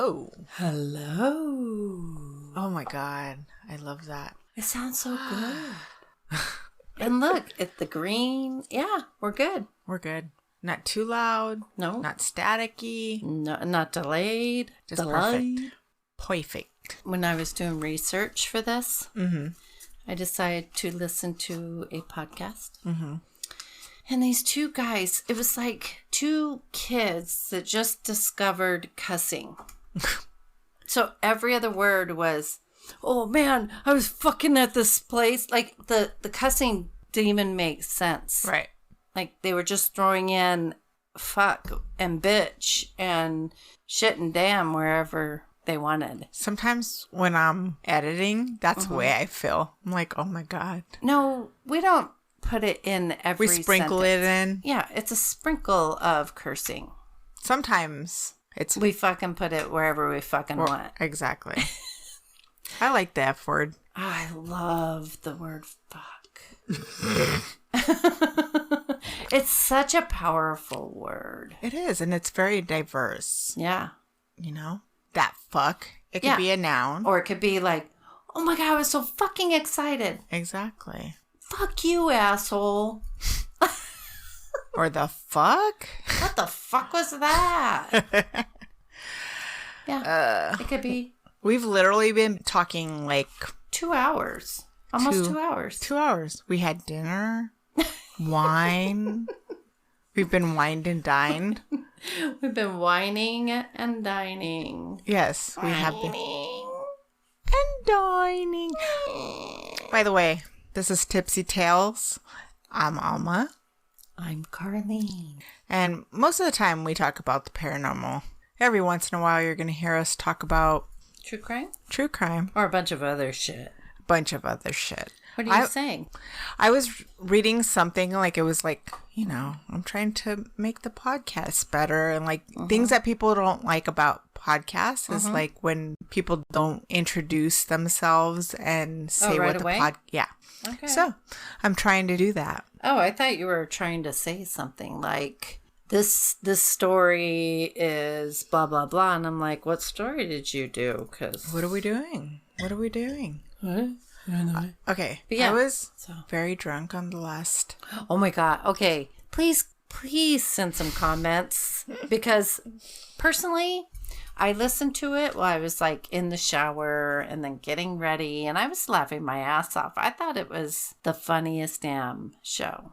Hello. Hello. Oh my God. I love that. It sounds so good. And look, it's the green. Yeah, we're good. We're good. Not too loud. No. Not staticky. No, not delayed. Just Delayed. perfect. When I was doing research for this, I decided to listen to a podcast. And these two guys, it was like two kids that just discovered cussing. So every other word was, oh man, I was fucking at this place. Like the cussing didn't even make sense. Right. Like they were just throwing in fuck and bitch and shit and damn wherever they wanted. Sometimes when I'm editing, that's the way I feel. I'm like, oh my God. No, we don't put it in every We sprinkle sentence. it in. Yeah, it's a sprinkle of cursing. Sometimes it's... We fucking put it wherever we fucking want. Exactly. I like the F word. I love the word fuck. It's such a powerful word. It is, and it's very diverse. Yeah. You know? That fuck. It could be a noun. Or it could be like, oh my God, I was so fucking excited. Exactly. Fuck you, asshole. Or the fuck? What the fuck was that? Yeah. It could be We've literally been talking like 2 hours. Almost 2 hours. 2 hours. We had dinner, wine. We've been wined and dined. We've been whining and dining. Yes, we have been. Whining. And dining. By the way, this is Tipsy Tales. I'm Alma. I'm Carlene. And most of the time we talk about the paranormal. Every once in a while you're going to hear us talk about True crime? true crime. Or a bunch of other shit. A bunch of other shit. What are you saying? I was reading something like it was like, you know, I'm trying to make the podcast better. And like things that people don't like about podcasts is like when people don't introduce themselves and say right what the away? Yeah. Okay. So I'm trying to do that. Oh, I thought you were trying to say something like, this story is blah, blah, blah. And I'm like, what story did you do? Because What are we doing? What are we doing? Okay. But yeah, I was so- very drunk on the last. Oh my God. Okay. Please send some comments because personally, I listened to it while I was like in the shower and then getting ready and I was laughing my ass off. I thought it was the funniest damn show.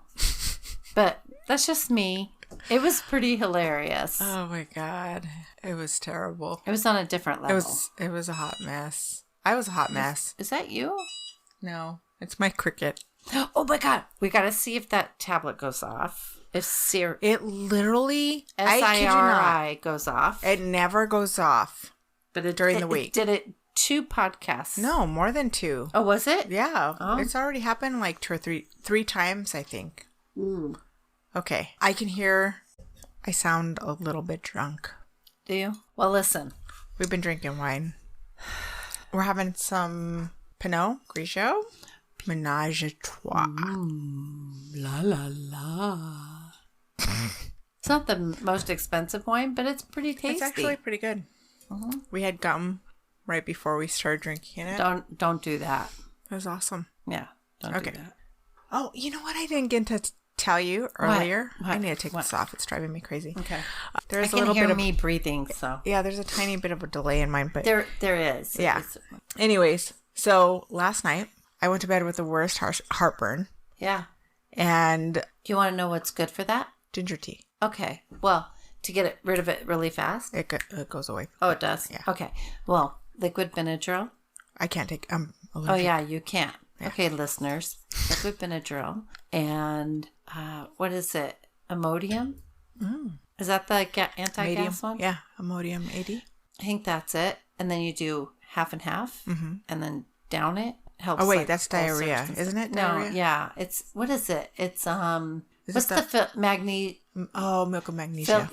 But that's just me. It was pretty hilarious. Oh my God. It was terrible. It was on a different level. It was a hot mess. I was a hot mess. Is that you? No, it's my cricket. Oh my God. We got to see if that tablet goes off. If It literally, I kid you SIRI not, goes off. it never goes off. But it, during the it week. did it 2 podcasts. No, more than 2. Oh, was it? Yeah. Oh. It's already happened like 2 or 3 times, I think. Okay. I can hear I sound a little bit drunk. Do you? Well, listen. We've been drinking wine. We're having some pinot, grigio, Ménage, Trois. La la la. It's not the most expensive wine, but it's pretty tasty. It's actually pretty good. We had gum right before we started drinking it. Don't do that. It was awesome. Yeah. Don't Okay. do that. Oh, you know what I didn't get to tell you earlier? What? I need to take What? this off. It's driving me crazy. Okay. There's I a can little hear bit of me breathing, so yeah. There's a tiny bit of a delay in mine, but there is. Yeah. Anyways, so last night I went to bed with the worst heartburn Yeah. and Do you want to know what's good for that? ginger tea. Okay. Well, to get rid of it really fast. It goes away. Oh, it does? Yeah. Okay. Well, liquid Benadryl. I can't take. I'm allergic. Oh, yeah, you can't. Yeah. Okay, listeners. Liquid Benadryl. And what is it? Imodium? Is that the anti-gas one? Yeah, Imodium 80. I think that's it. And then you do half and half. And then down it. Helps. Oh wait, like, that's diarrhea, isn't it? Diarrhea? No, yeah. It's, what is it? It's, what's it the Oh, milk of magnesia.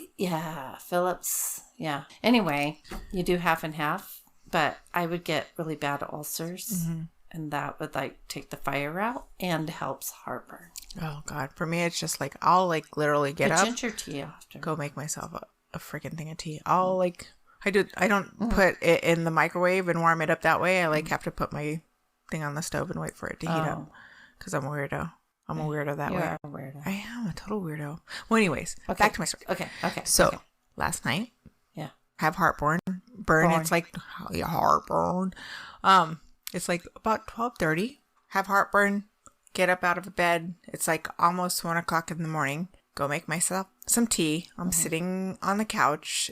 Phillips. Yeah. Anyway, you do half and half, but I would get really bad ulcers. And that would like take the fire out and helps heartburn. Oh God, for me it's just like I'll like literally get up, ginger tea after. go make myself a freaking thing of tea. I'll like I don't put it in the microwave and warm it up that way. I like have to put my thing on the stove and wait for it to heat up because I'm a weirdo. I'm a weirdo that way. You're a weirdo. I am a total weirdo. Well, anyways, back to my story. Okay. So last night, yeah, have heartburn. It's like heartburn. It's like about 12:30. Have heartburn. Get up out of bed. It's like almost 1 o'clock in the morning. Go make myself some tea. I'm sitting on the couch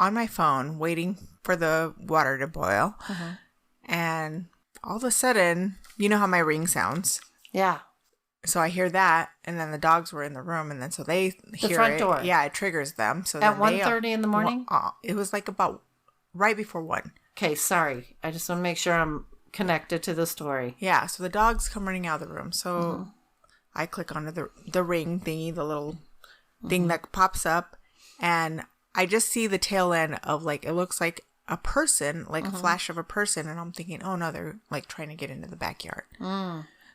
on my phone waiting for the water to boil. And all of a sudden, you know how my ring sounds? Yeah. So I hear that, and then the dogs were in the room, and then so they hear the front it. door. Yeah, it triggers them. So at 1:30 in the morning? It was like about right before 1. Okay, sorry. I just want to make sure I'm connected to the story. Yeah, so the dogs come running out of the room. So I click onto the ring thingy, the little thing that pops up, and I just see the tail end of like, it looks like a person, like a flash of a person, and I'm thinking, oh no, they're like trying to get into the backyard.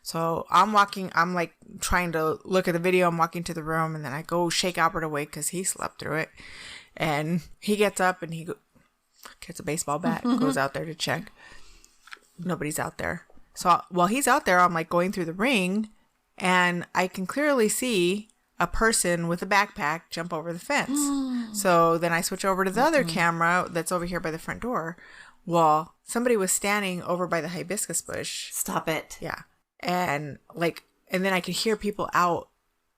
So I'm like trying to look at the video. I'm walking to the room, and then I go shake Albert awake because he slept through it. And he gets up and he gets a baseball bat, goes out there to check. Nobody's out there. So while he's out there, I'm like going through the ring, and I can clearly see a person with a backpack jump over the fence. So then I switch over to the other camera that's over here by the front door. Well, somebody was standing over by the hibiscus bush. Stop it. Yeah. And then I could hear people out,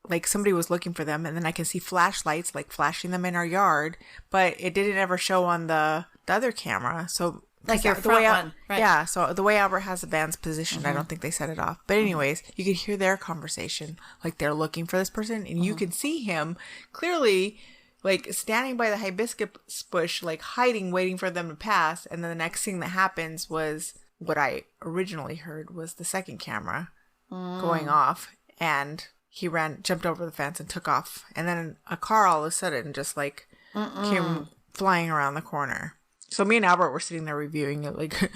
like somebody was looking for them, and then I can see flashlights like flashing them in our yard, but it didn't ever show on the other camera. So like your front one, right? Yeah. So the way Albert has the bands positioned, I don't think they set it off. But anyways, you could hear their conversation, like they're looking for this person, and you could see him clearly, like standing by the hibiscus bush, like hiding, waiting for them to pass. And then the next thing that happens was what I originally heard was the second camera going off, and he jumped over the fence and took off. And then a car all of a sudden just like came flying around the corner. So me and Albert were sitting there reviewing it like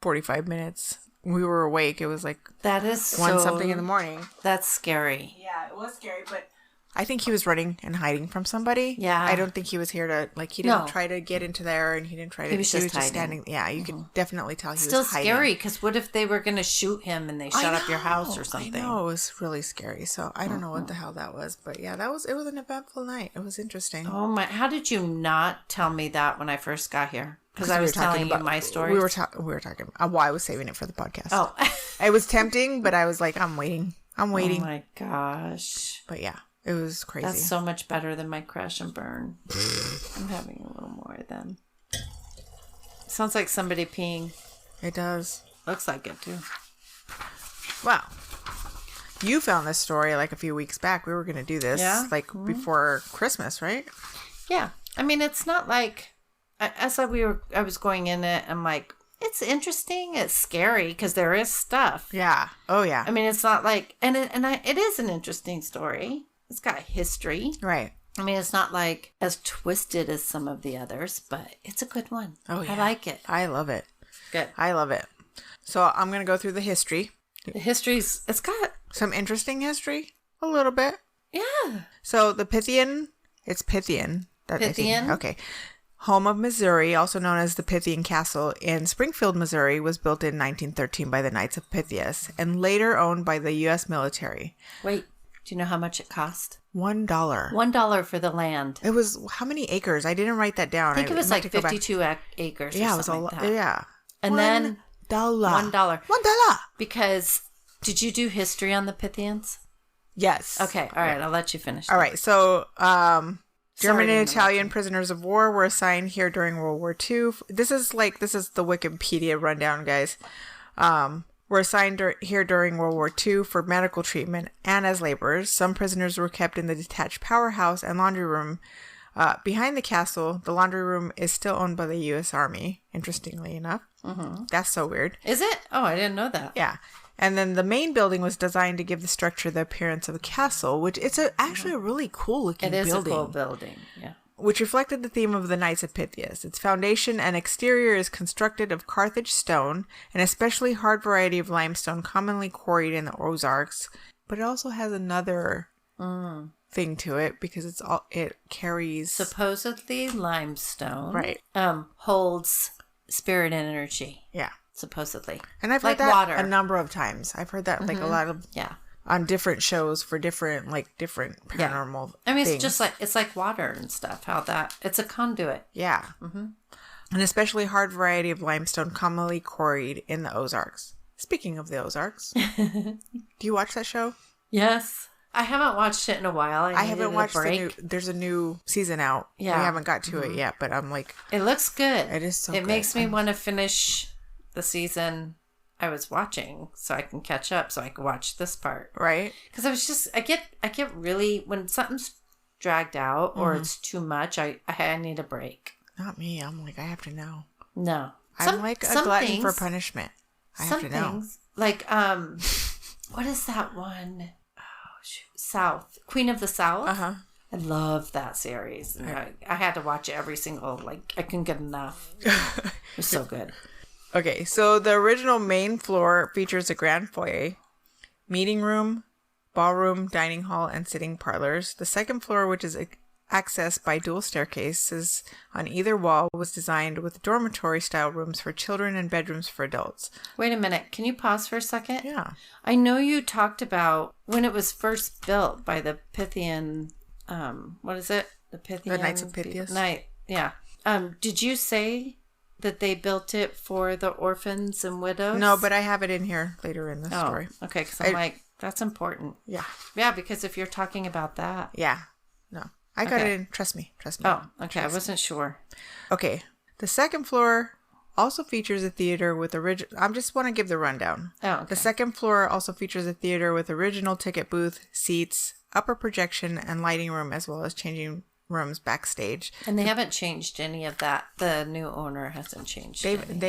45 minutes. We were awake. It was like that is 1 something in the morning. That's scary. Yeah, it was scary, but I think he was running and hiding from somebody. Yeah. I don't think he was here to, like, he didn't try to get into there, and he didn't try to, he was just standing. Yeah, you could definitely tell he was still hiding. scary, because what if they were going to shoot him and they shut up your house or something? I know, it was really scary. So I don't know what the hell that was, but yeah, it was an eventful night. It was interesting. Oh my, how did you not tell me that when I first got here? Because I was telling you my story. We were talking. Well, I was saving it for the podcast. Oh. It was tempting, but I was like, I'm waiting. Oh my gosh. But yeah. It was crazy. That's so much better than my crash and burn. I'm having a little more then. Sounds like somebody peeing. It does. Looks like it too. Wow. You found this story like a few weeks back. We were going to do this before Christmas, right? Yeah. I mean, it's not like, as I was going in it, I'm like, it's interesting. It's scary because there is stuff. Yeah. Oh yeah. I mean, it's not like, it is an interesting story. It's got history. Right. I mean, it's not like as twisted as some of the others, but it's a good one. Oh, yeah. I like it. I love it. Good. I love it. So I'm going to go through the history. The history's, it's got some interesting history. A little bit. Yeah. So the Pythian, it's Pythian. Pythian. Okay. Home of Missouri, also known as the Pythian Castle in Springfield, Missouri, was built in 1913 by the Knights of Pythias and later owned by the U.S. military. Wait. Do you know how much it cost? $1. $1 for the land. It was how many acres? I didn't write that down. I think it was like 52 acres. Yeah, or it was a lot. Like yeah. And then $1. $1. $1. Because did you do history on the Pythians? Yes. Okay. All right. I'll let you finish. All right. So, German and Italian prisoners of war were assigned here during World War II. This is the Wikipedia rundown, guys. Were assigned here during World War II for medical treatment and as laborers. Some prisoners were kept in the detached powerhouse and laundry room. Behind the castle, the laundry room is still owned by the U.S. Army, interestingly enough. Mm-hmm. That's so weird. Is it? Oh, I didn't know that. Yeah. And then the main building was designed to give the structure the appearance of a castle, which it's actually a really cool looking building. It is a cool building, yeah. Which reflected the theme of the Knights of Pythias. Its foundation and exterior is constructed of Carthage stone, an especially hard variety of limestone commonly quarried in the Ozarks. But it also has another thing to it because it carries supposedly limestone. Right. Holds spirit and energy. Yeah. Supposedly. And I've heard that water a number of times. I've heard that like a lot of on different shows for different paranormal I mean, things. it's like water and stuff. It's a conduit. Yeah. Mm-hmm. An especially hard variety of limestone commonly quarried in the Ozarks. Speaking of the Ozarks, do you watch that show? Yes. I haven't watched it in a while. I haven't watched there's a new season out. Yeah. We haven't got to it yet, but I'm like... It looks good. It is so good. It makes me want to finish the season I was watching so I can catch up so I can watch this part. Right. Because I get really... When something's dragged out or it's too much, I need a break. Not me. I'm like, I have to know. No. I'm like a glutton for punishment. I have to know. Like, what is that one? Oh, shoot. South. Queen of the South? Uh-huh. I love that series. And I had to watch it every single, I couldn't get enough. It was so good. Okay, so the original main floor features a grand foyer, meeting room, ballroom, dining hall, and sitting parlors. The second floor, which is accessed by dual staircases on either wall, was designed with dormitory-style rooms for children and bedrooms for adults. Wait a minute. Can you pause for a second? Yeah. I know you talked about when it was first built by the Pythian, what is it? The Knights of Pythias? Yeah. Did you say that they built it for the orphans and widows? No, but I have it in here later in the story. Okay, because I'm like, that's important. Yeah. Yeah, because if you're talking about that. Yeah. No. I got it in. Trust me. Oh, okay. I wasn't sure. Okay. The second floor also features a theater with original... I just want to give the rundown. Oh, okay. The second floor also features a theater with original ticket booth, seats, upper projection, and lighting room, as well as changing rooms backstage. And they haven't changed any of that. The new owner hasn't changed any. And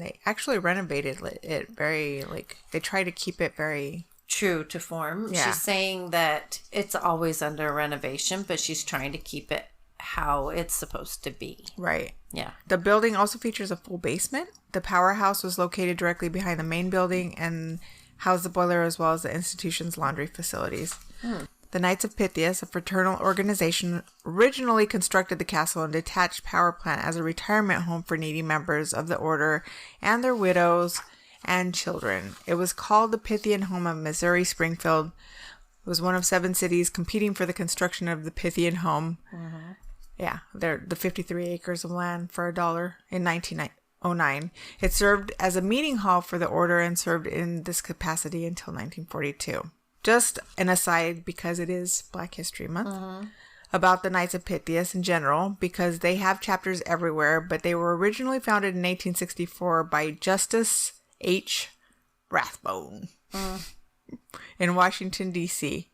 they actually renovated it very, they try to keep it very... true to form. Yeah. She's saying that it's always under renovation, but she's trying to keep it how it's supposed to be. Right. Yeah. The building also features a full basement. The powerhouse was located directly behind the main building and housed the boiler as well as the institution's laundry facilities. The Knights of Pythias, a fraternal organization, originally constructed the castle and detached power plant as a retirement home for needy members of the order and their widows and children. It was called the Pythian Home of Missouri Springfield. It was one of 7 cities competing for the construction of the Pythian Home. Mm-hmm. Yeah, they're the 53 acres of land for $1 in 1909. It served as a meeting hall for the order and served in this capacity until 1942. Just an aside, because it is Black History Month, about the Knights of Pythias in general, because they have chapters everywhere, but they were originally founded in 1864 by Justice H. Rathbone in Washington, D.C.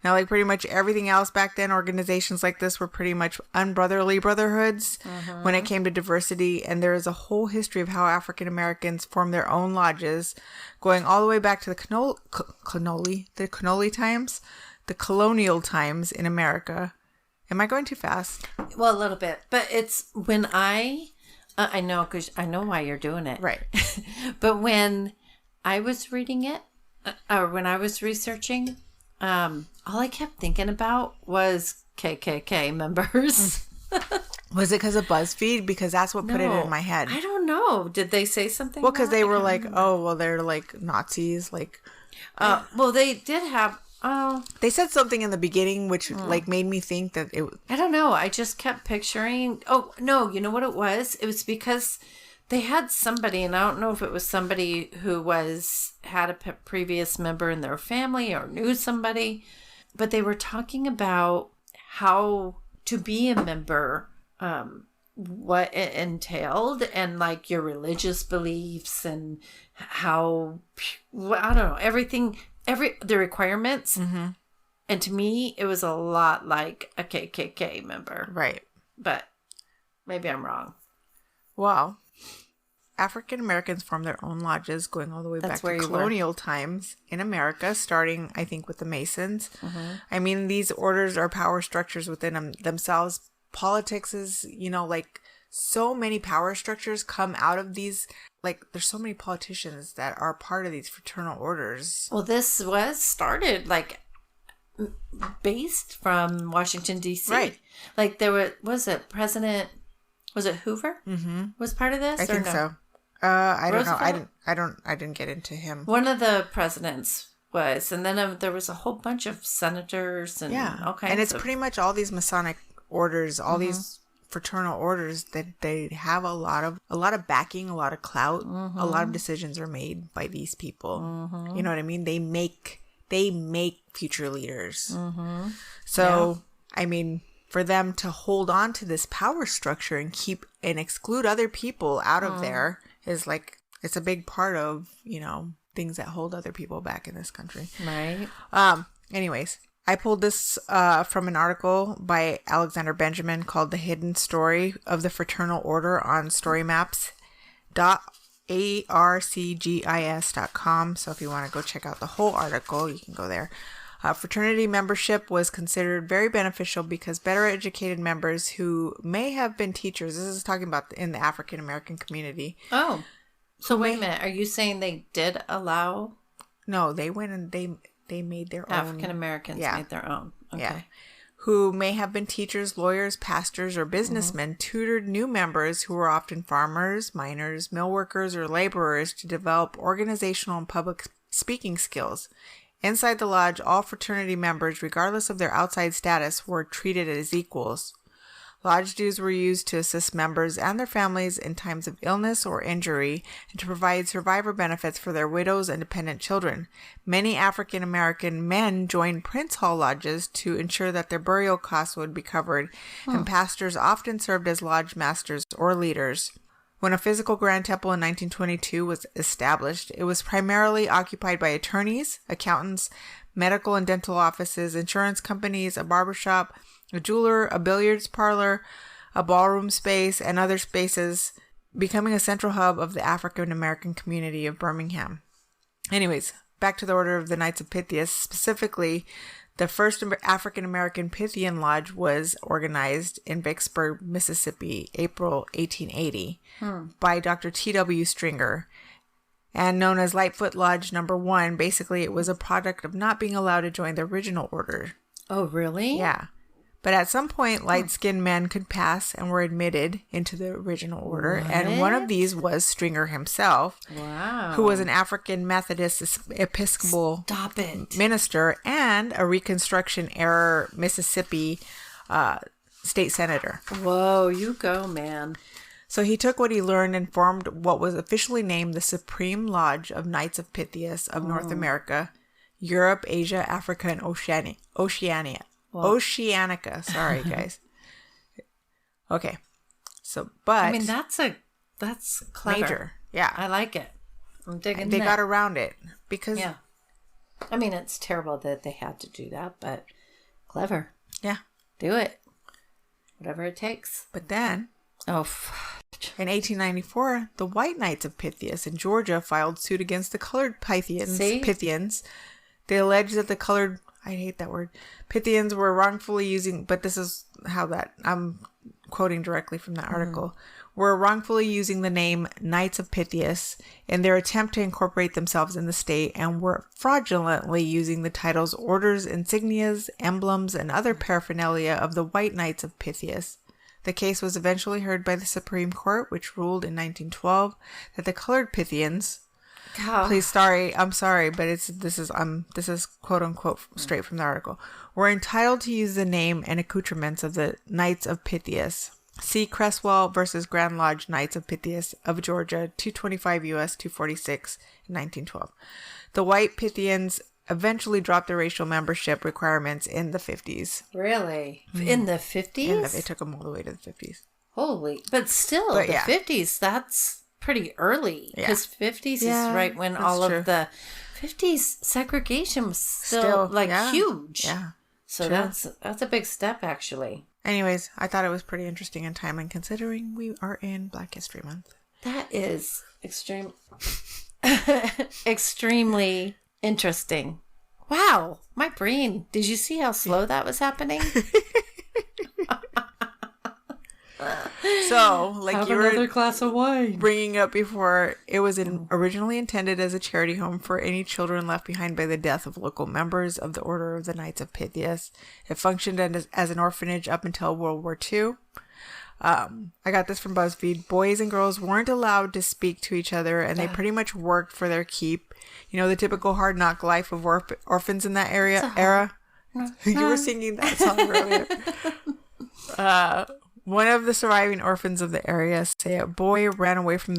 Now, like pretty much everything else back then, organizations like this were pretty much unbrotherly brotherhoods when it came to diversity. And there is a whole history of how African Americans formed their own lodges, going all the way back to the colonial times in America. Am I going too fast? Well, a little bit. But it's when I know, because I know why you're doing it. Right. But when I was reading it, or when I was researching, all I kept thinking about was KKK members. Was it because of BuzzFeed? Because that's what put it in my head. I don't know. Did they say something? Well, because they were like, they're like Nazis. Like, well, they did have. They said something in the beginning which made me think that it. I don't know. I just kept picturing. Oh no! You know what it was? It was because they had somebody, and I don't know if it was somebody who had a previous member in their family or knew somebody, but they were talking about how to be a member, what it entailed, and like your religious beliefs and how I don't know everything. The requirements. Mm-hmm. And to me, it was a lot like a KKK member. Right. But maybe I'm wrong. Well, African Americans formed their own lodges going all the way back to colonial times in America, starting, I think, with the Masons. Mm-hmm. I mean, these orders are power structures within themselves. Politics is, so many power structures come out of these. There's so many politicians that are part of these fraternal orders. Well, this was started based from Washington, D.C. Right. Like there was it Hoover? Mm-hmm. Was part of this? I think so. I don't know. I didn't get into him. One of the presidents was, and then there was a whole bunch of senators and all kinds. And it's pretty much all these Masonic orders, all these fraternal orders that they have a lot of backing, a lot of clout. A lot of decisions are made by these people. You know what I mean? They make future leaders. So I mean, for them to hold on to this power structure and keep and exclude other people out of there is like, it's a big part of, you know, things that hold other people back in this country. Right. Anyways, I pulled this from an article by Alexander Benjamin called The Hidden Story of the Fraternal Order on storymaps.arcgis.com. So if you want to go check out the whole article, you can go there. Fraternity membership was considered very beneficial because better educated members who may have been teachers, this is talking about in the African American community. Oh, so wait a minute. Are you saying they did allow? No, they went and they made their own. African Americans made their own. Okay. Yeah. Who may have been teachers, lawyers, pastors, or businessmen, tutored new members who were often farmers, miners, mill workers, or laborers to develop organizational and public speaking skills. Inside the lodge, all fraternity members, regardless of their outside status, were treated as equals. Lodge dues were used to assist members and their families in times of illness or injury and to provide survivor benefits for their widows and dependent children. Many African American men joined Prince Hall lodges to ensure that their burial costs would be covered, and pastors often served as lodge masters or leaders. When a physical Grand Temple in 1922 was established, it was primarily occupied by attorneys, accountants, medical and dental offices, insurance companies, a barbershop, a jeweler, a billiards parlor, a ballroom space, and other spaces, becoming a central hub of the African American community of Birmingham. Anyways, back to the Order of the Knights of Pythias. Specifically, the first African American Pythian Lodge was organized in Vicksburg, Mississippi, April 1880, by Dr. T.W. Stringer, and known as Lightfoot Lodge No. 1. Basically, it was a product of not being allowed to join the original order. Oh, really? Yeah. But at some point, light-skinned men could pass and were admitted into the original order. What? And one of these was Stringer himself, who was an African Methodist Episcopal minister and a Reconstruction-era Mississippi state senator. Whoa, you go, man. So he took what he learned and formed what was officially named the Supreme Lodge of Knights of Pythias of North America, Europe, Asia, Africa, and Oceania. Well, Oceanica. Sorry, guys. Okay. So, but I mean, that's clever. Major. Yeah. I like it. I'm digging They got around it because... Yeah. I mean, it's terrible that they had to do that, but clever. Yeah. Do it. Whatever it takes. But then... in 1894, the White Knights of Pythias in Georgia filed suit against the colored Pythians. They alleged that the colored... I hate that word. Pythians were wrongfully using, but this is how that, I'm quoting directly from that article, were wrongfully using the name Knights of Pythias in their attempt to incorporate themselves in the state and were fraudulently using the titles, orders, insignias, emblems, and other paraphernalia of the White Knights of Pythias. The case was eventually heard by the Supreme Court, which ruled in 1912 that the colored Pythians... I'm sorry, but this is quote unquote straight from the article. We're entitled to use the name and accoutrements of the Knights of Pythias. See Cresswell versus Grand Lodge Knights of Pythias of Georgia, 225 U.S. 246 in 1912. The White Pythians eventually dropped their racial membership requirements in the 50s. Really? Mm-hmm. In the 50s? It took them all the way to the 50s. Holy, but still, the 50s, that's pretty early, because 50s is right when all of the 50s segregation was still huge. Yeah. So that's a big step, actually. Anyways, I thought it was pretty interesting and timely considering we are in Black History Month. That is extremely interesting. Wow, my brain. Did you see how slow that was happening? So, like have you another were glass of wine. bringing up before, it was originally intended as a charity home for any children left behind by the death of local members of the Order of the Knights of Pythias. It functioned as an orphanage up until World War II. I got this from BuzzFeed. Boys and girls weren't allowed to speak to each other, and they pretty much worked for their keep. You know, the typical hard knock life of orphans in that era. You were singing that song earlier. One of the surviving orphans of the area says that a boy ran away from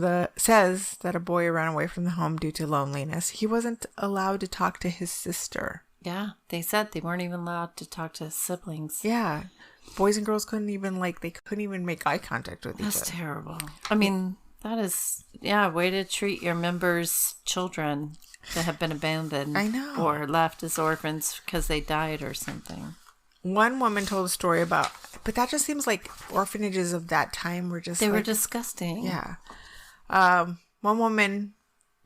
the home due to loneliness. He wasn't allowed to talk to his sister. Yeah, they said they weren't even allowed to talk to siblings. Yeah. Boys and girls couldn't even make eye contact with each other. That's terrible. I mean, that is, way to treat your members' children that have been abandoned. I know. Or left as orphans because they died or something. One woman told a story but that just seems like orphanages of that time were just... They were disgusting. Yeah. One woman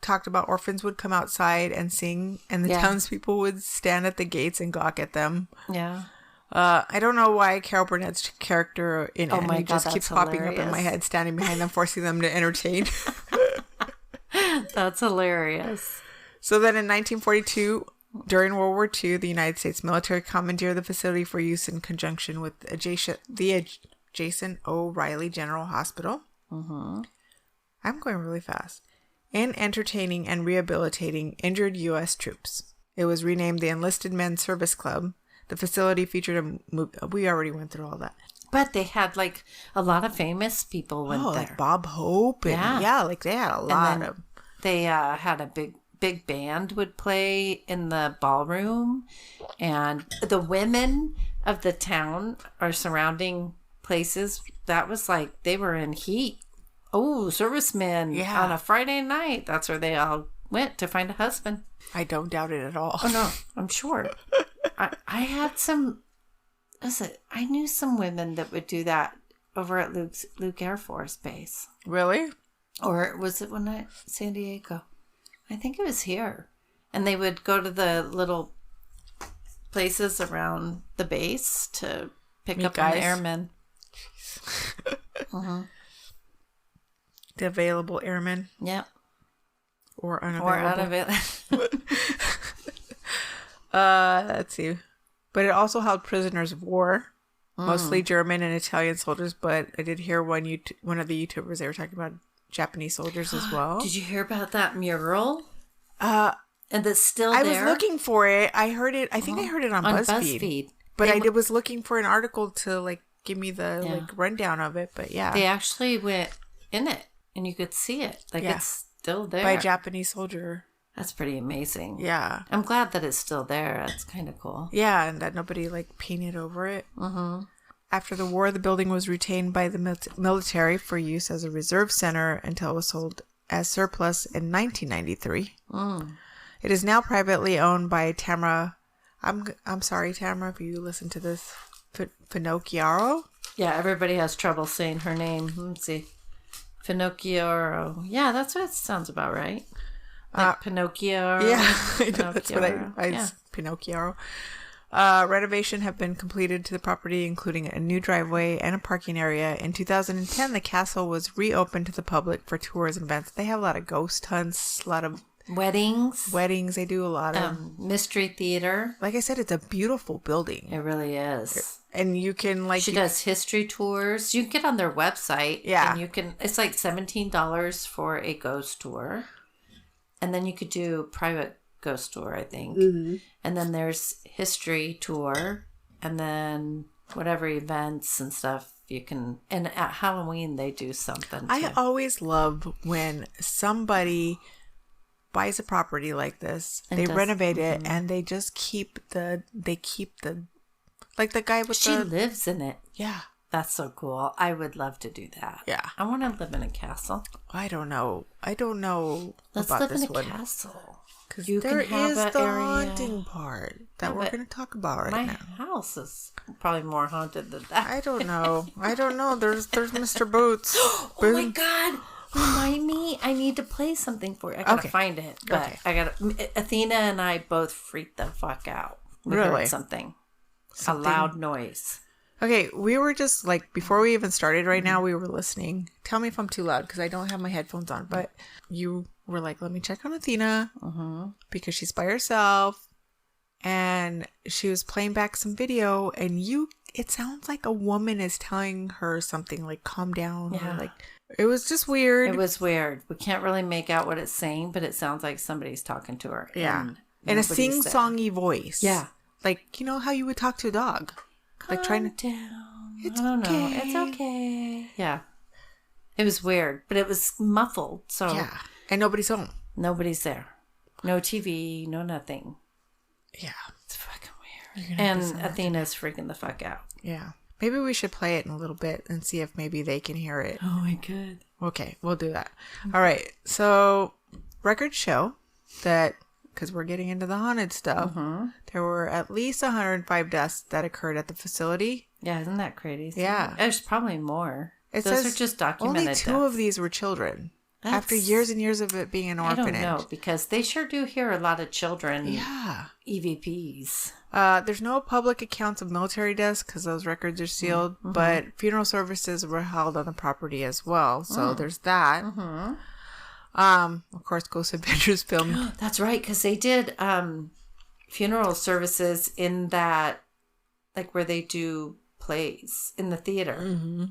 talked about orphans would come outside and sing, and the townspeople would stand at the gates and gawk at them. Yeah. I don't know why Carol Burnett's character in Annie just keeps popping up in my head, standing behind them, forcing them to entertain. That's hilarious. So then in 1942... during World War II, the United States military commandeered the facility for use in conjunction with the adjacent O'Reilly General Hospital. Mm-hmm. I'm going really fast. In entertaining and rehabilitating injured U.S. troops. It was renamed the Enlisted Men's Service Club. The facility featured we already went through all that. But they had like a lot of famous people went there. Like Bob Hope. And, like they had a lot of... They had a big band would play in the ballroom, and the women of the town or surrounding places, that was like they were in heat. Oh, servicemen on a Friday night, that's where they all went to find a husband. I don't doubt it at all. Oh no, I'm sure. I had some, I knew some women that would do that over at Luke Air Force Base. Really? Or was it San Diego? I think it was here. And they would go to the little places around the base to pick up on the airmen. The available airmen. Yep. Or unavailable. Let's see. But it also held prisoners of war. Mostly German and Italian soldiers. But I did hear one of the YouTubers, they were talking about Japanese soldiers as well. Did you hear about that mural? And that's still there? I was looking for it. I heard it. I think I heard it on BuzzFeed. But I was looking for an article to give me the rundown of it. But yeah, they actually went in it, and you could see it. It's still there by a Japanese soldier. That's pretty amazing. Yeah, I'm glad that it's still there. That's kind of cool. Yeah, and that nobody painted over it. Mm-hmm. After the war, the building was retained by the military for use as a reserve center until it was sold as surplus in 1993. It is now privately owned by Tamara. I'm sorry, Tamara, if you listen to this. Finocchiaro? Yeah, everybody has trouble saying her name. Let's see. Finocchiaro. Yeah, that's what it sounds about, right? Like Pinocchio. Yeah, I know, that's what Pinocchio. Renovation have been completed to the property, including a new driveway and a parking area. In 2010, the castle was reopened to the public for tours and events. They have a lot of ghost hunts, a lot of weddings. They do a lot of mystery theater. Like I said, it's a beautiful building. It really is. And you can she does history tours. You can get on their website. Yeah. And you can. It's like $17 for a ghost tour, and then you could do a private ghost tour, I think. Mm-hmm. And then there's history tour, and then whatever events and stuff you can. And at Halloween they do something too. I always love when somebody buys a property like this, they renovate it, and they just keep the like the guy with she lives in it. Yeah. That's so cool. I would love to do that. Yeah. I want to live in a castle. I don't know Let's about live this in a one. Castle. Because there is the haunting part that we're going to talk about right now. My house is probably more haunted than that. I don't know. There's Mr. Boots. Oh my God. Remind me. I need to play something for you. I got to find it. But Athena and I both freaked the fuck out. We heard something. A loud noise. Okay, we were just like, before we even started right now, we were listening. Tell me if I'm too loud because I don't have my headphones on. But you were like, let me check on Athena because she's by herself. And she was playing back some video and it sounds like a woman is telling her something like, calm down. Yeah. Or like, it was just weird. It was weird. We can't really make out what it's saying, but it sounds like somebody's talking to her. Yeah. In a sing-songy voice. Yeah. Like, you know how you would talk to a dog? Like trying to... down. It's I don't know. okay. It's okay. Yeah. It was weird, but it was muffled. So Yeah. And nobody's home. Nobody's there. No TV, no nothing. Yeah. It's fucking weird. And Athena's freaking the fuck out. Yeah. Maybe we should play it in a little bit and see if maybe they can hear it. Oh, my God. Okay, we'll do that. All right. So, records show that, because we're getting into the haunted stuff, there were at least 105 deaths that occurred at the facility. Yeah, isn't that crazy? Yeah. There's probably more. Those are just documented only two deaths. of these were children. After years and years of it being an orphanage. I don't know, because they sure do hear a lot of children. Yeah. EVPs. There's no public accounts of military deaths because those records are sealed, but funeral services were held on the property as well. So there's that. Of course, Ghost Adventures filmed. That's right, because they did funeral services in that, like where they do plays in the theater.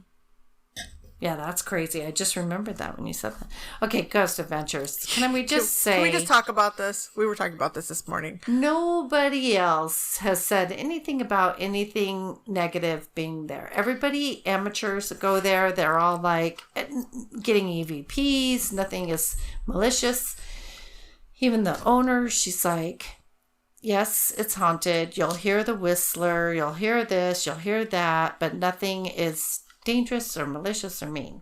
Yeah, that's crazy. I just remembered that when you said that. Okay, Ghost Adventures. Can we just talk about this? We were talking about this morning. Nobody else has said anything about anything negative being there. Everybody, amateurs that go there, they're all like getting EVPs. Nothing is malicious. Even the owner, she's like, yes, it's haunted. You'll hear the whistler. You'll hear this. You'll hear that. But nothing is dangerous or malicious or mean.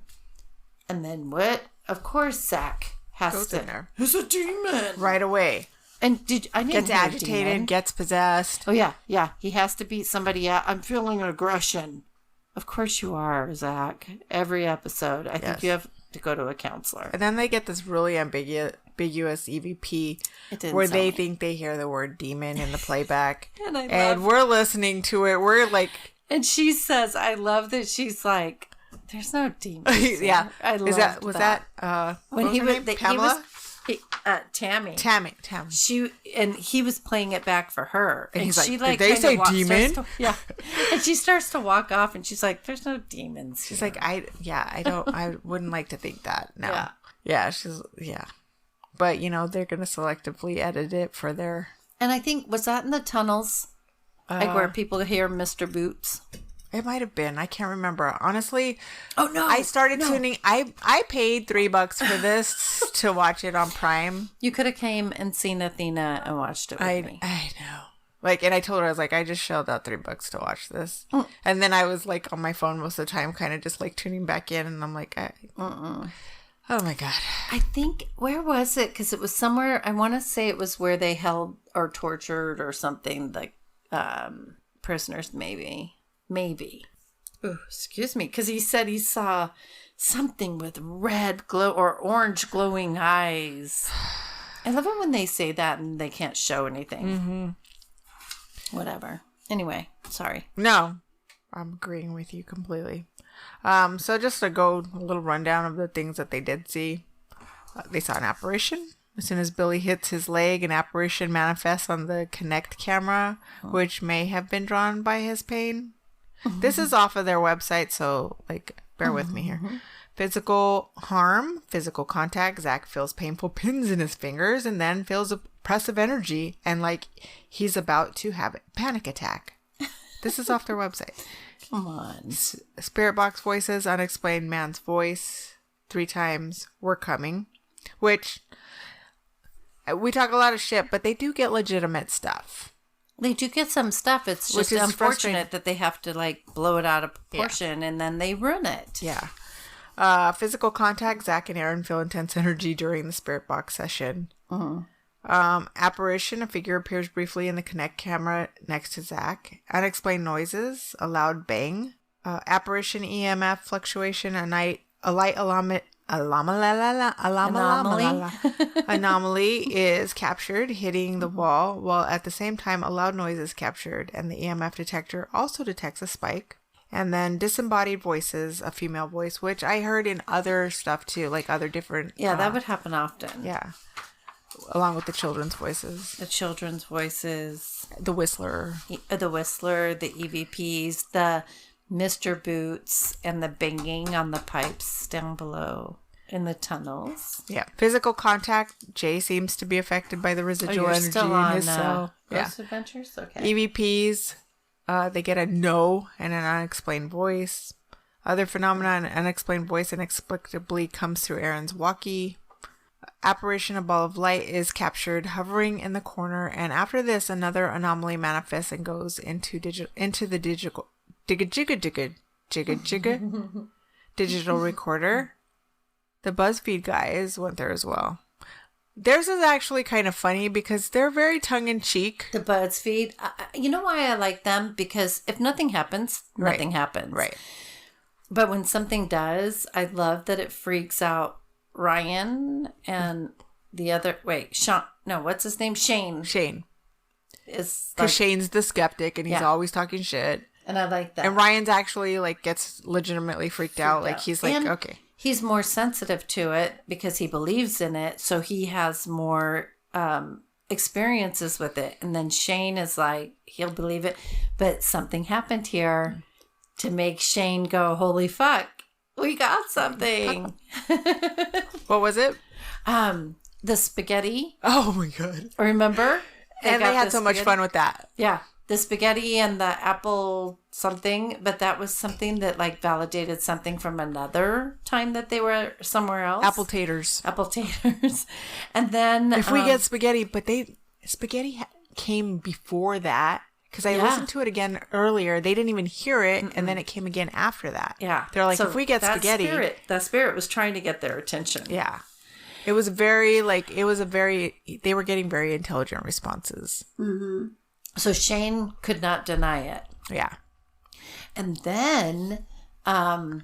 And then what? Of course, Zach has to. In there. It's a demon right away. And I didn't gets agitated, gets possessed. Oh yeah. He has to beat somebody out. I'm feeling aggression. Of course you are, Zach. Every episode, I think you have to go to a counselor. And then they get this really ambiguous EVP where they think they hear the word demon in the playback, and we're listening to it. We're like. And she says, I love that she's like, there's no demons. Yeah. I love that. Was that when he was Pamela? Tammy. Tammy. He was playing it back for her. And he's she like, did they say demon? And she starts to walk off and she's like, there's no demons. She's like, I wouldn't like to think that. No. Yeah. But, they're going to selectively edit it for their. And I think, was that in the tunnels? Like where people hear Mr. Boots? It might have been. I can't remember. Honestly. Oh, no. I started tuning. I paid $3 for this to watch it on Prime. You could have came and seen Athena and watched it with me. I know. And I told her, I was like, I just shelled out $3 to watch this. And then I was like on my phone most of the time, kind of just like tuning back in. And I'm like, oh my God. I think, where was it? Because it was somewhere, I want to say it was where they held or tortured or something, like prisoners, maybe. Ooh, excuse me. Because he said he saw something with red glow or orange glowing eyes. I love it when they say that and they can't show anything. Whatever. Anyway, sorry. No, I'm agreeing with you completely. So just to go a little rundown of the things that they did see. They saw an apparition. As soon as Billy hits his leg, an apparition manifests on the Kinect camera, which may have been drawn by his pain. This is off of their website, so bear with me here. Physical harm, physical contact. Zach feels painful pins in his fingers and then feels a oppressive energy and he's about to have a panic attack. This is off their website. Come on. Spirit box voices, unexplained man's voice 3 times, we're coming. Which, we talk a lot of shit, but they do get legitimate stuff. They do get some stuff. It's just unfortunate that they have to blow it out of proportion and then they ruin it. Yeah. Physical contact. Zach and Aaron feel intense energy during the spirit box session. Apparition. A figure appears briefly in the Kinect camera next to Zach. Unexplained noises. A loud bang. Apparition EMF fluctuation. A light anomaly is captured hitting the wall, while at the same time a loud noise is captured, and the EMF detector also detects a spike. And then disembodied voices, a female voice, which I heard in other stuff too, like other different... Yeah, that would happen often. Yeah. Along with the children's voices. The children's voices. The Whistler. The Whistler, the EVPs, the Mr. Boots, and the banging on the pipes down below in the tunnels. Yeah. Physical contact. Jay seems to be affected by the residual energy still in on, his cell. Ghost Adventures? Okay. EVPs. They get a no and an unexplained voice. Other phenomena, an unexplained voice inexplicably comes through Aaron's walkie. Apparition, a ball of light is captured hovering in the corner, and after this, another anomaly manifests and goes into the digital digital recorder. The BuzzFeed guys went there as well. Theirs is actually kind of funny because they're very tongue-in-cheek. The BuzzFeed, you know why I like them? Because if nothing happens, nothing happens. Right. But when something does, I love that it freaks out Ryan and the other... Wait, Sean... No, what's his name? Shane. Because Shane's the skeptic and he's always talking shit. And I like that. And Ryan's actually, like, gets legitimately freaked out. Like, he's like, okay. He's more sensitive to it because he believes in it. So he has more experiences with it. And then Shane is like, he'll believe it. But something happened here to make Shane go, holy fuck, we got something. What was it? The spaghetti. Oh, my God. Remember? They had so much fun with that. Yeah. The spaghetti and the apple something, but that was something that like validated something from another time that they were somewhere else. Apple taters. And then... If we get spaghetti, but spaghetti came before that. Because I listened to it again earlier. They didn't even hear it, and then it came again after that. Yeah. They're like, so if we get spaghetti... That spirit was trying to get their attention. Yeah. It was they were getting very intelligent responses. Mm-hmm. So Shane could not deny it. Yeah. And then, then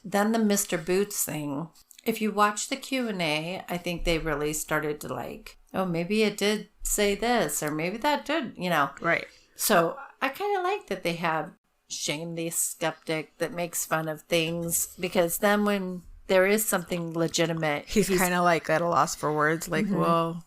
the Mr. Boots thing. If you watch the Q&A, I think they really started to like, oh, maybe it did say this, or maybe that did, Right. So I kind of like that they have Shane the skeptic that makes fun of things, because then when there is something legitimate, he's kind of like at a loss for words, like, well,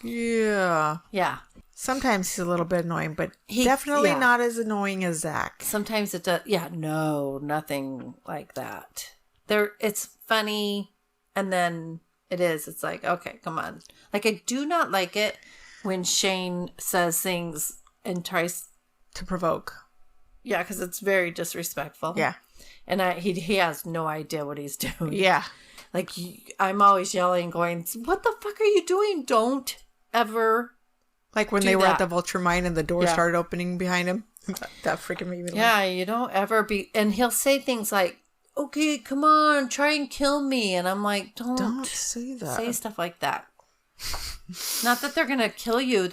yeah. Yeah. Sometimes he's a little bit annoying, but definitely not as annoying as Zach. Sometimes it does. Yeah, no, nothing like that. It's funny, and then it's like, okay, come on. Like, I do not like it when Shane says things and tries to provoke. Yeah, because it's very disrespectful. Yeah. And he has no idea what he's doing. Yeah. Like, I'm always yelling, going, what the fuck are you doing? Don't ever... Like when they were at the vulture mine and the door started opening behind him. That freaking made me laugh. Yeah, you don't ever be... And he'll say things like, okay, come on, try and kill me. And I'm like, don't say that. Say stuff like that. Not that they're going to kill you.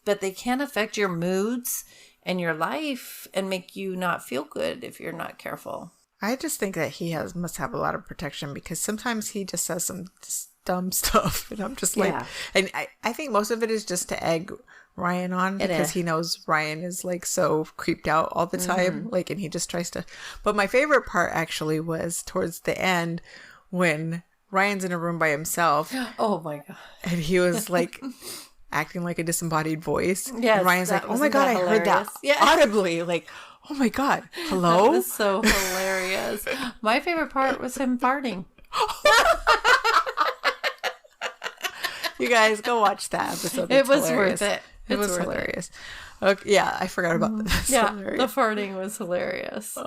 But they can affect your moods and your life and make you not feel good if you're not careful. I just think that he must have a lot of protection, because sometimes he just says some dumb stuff, and I'm just like, and I think most of it is just to egg Ryan on, because he knows Ryan is like so creeped out all the time, like, and he just tries to. But my favorite part actually was towards the end when Ryan's in a room by himself. Oh my God! And he was like acting like a disembodied voice. Yes, and Ryan's like, "Oh my God, I heard that audibly!" Like, "Oh my God, hello!" That was so hilarious. My favorite part was him farting. You guys go watch that episode. It was hilarious. Worth it. It was hilarious. Okay, yeah, I forgot about this. Yeah, the farting was hilarious.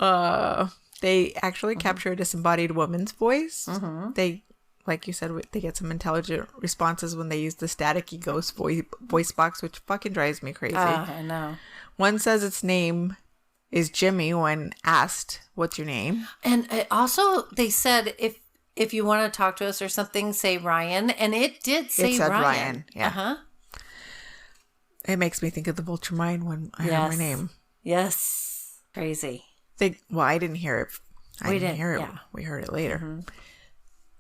They actually capture a disembodied woman's voice. They, like you said, they get some intelligent responses when they use the staticky ghost voice box, which fucking drives me crazy. I know. One says its name is Jimmy when asked, "What's your name?" And also, they said if you want to talk to us or something, say Ryan. And it did say Ryan. Yeah. Uh-huh. It makes me think of the vulture mine when I heard my name. Yes. Crazy. I didn't hear it. I didn't hear it. Yeah. We heard it later.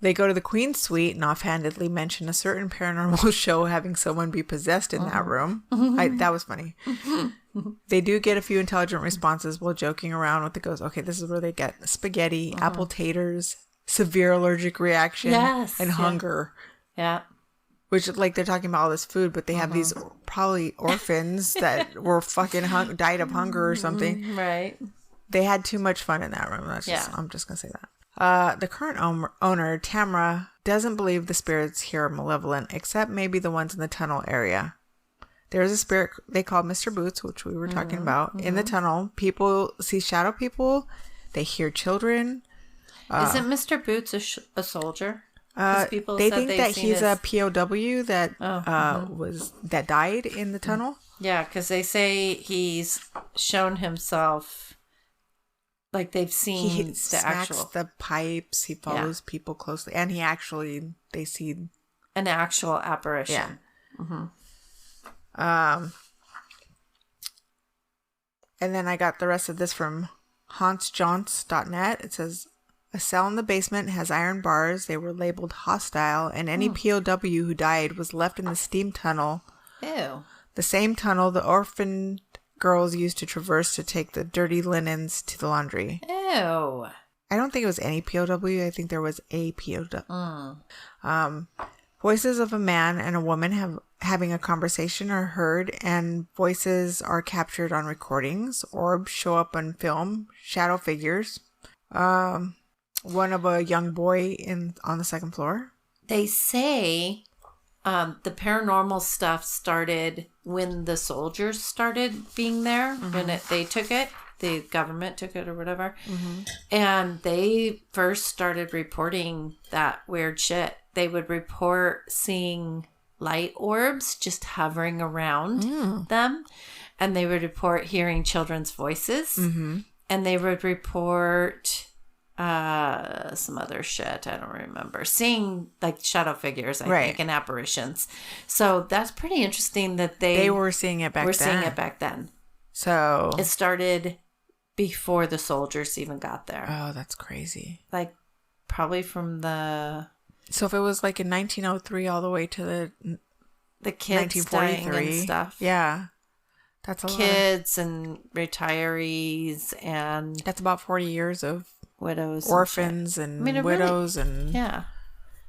They go to the Queen's suite and offhandedly mention a certain paranormal show having someone be possessed in that room. That was funny. They do get a few intelligent responses while joking around with the ghost. Okay, this is where they get spaghetti, apple taters, severe allergic reaction, and hunger. Yeah. Which, like, they're talking about all this food, but they have these probably orphans that were fucking died of hunger or something. Right. They had too much fun in that room. I'm just going to say that. The current owner, Tamara, doesn't believe the spirits here are malevolent, except maybe the ones in the tunnel area. There's a spirit they call Mr. Boots, which we were talking about, in the tunnel. People see shadow people. They hear children. Isn't Mr. Boots a soldier? They think that he's a POW that that died in the tunnel. Yeah, because they say he's shown himself, like they've seen he smacks the pipes. He follows people closely, and they see an actual apparition. Yeah. And then I got the rest of this from hauntsjaunts.net. It says, a cell in the basement has iron bars. They were labeled hostile, and any POW who died was left in the steam tunnel. Ew. The same tunnel the orphan girls used to traverse to take the dirty linens to the laundry. Ew. I don't think it was any POW. I think there was a POW. Voices of a man and a woman having a conversation are heard, and voices are captured on recordings. Orbs show up on film. Shadow figures. One of a young boy on the second floor. They say the paranormal stuff started when the soldiers started being there, when they took it. The government took it or whatever. And they first started reporting that weird shit. They would report seeing light orbs just hovering around them. And they would report hearing children's voices. And they would report some other shit. I don't remember. Seeing like shadow figures, I think, and apparitions. So that's pretty interesting that they were seeing it back then. So it started before the soldiers even got there. Oh, that's crazy. Like probably from the... So if it was like in 1903 all the way to the kids dying and stuff. Yeah. That's a lot. Kids and retirees and... That's about 40 years of widows. Orphans and widows really, and... Yeah.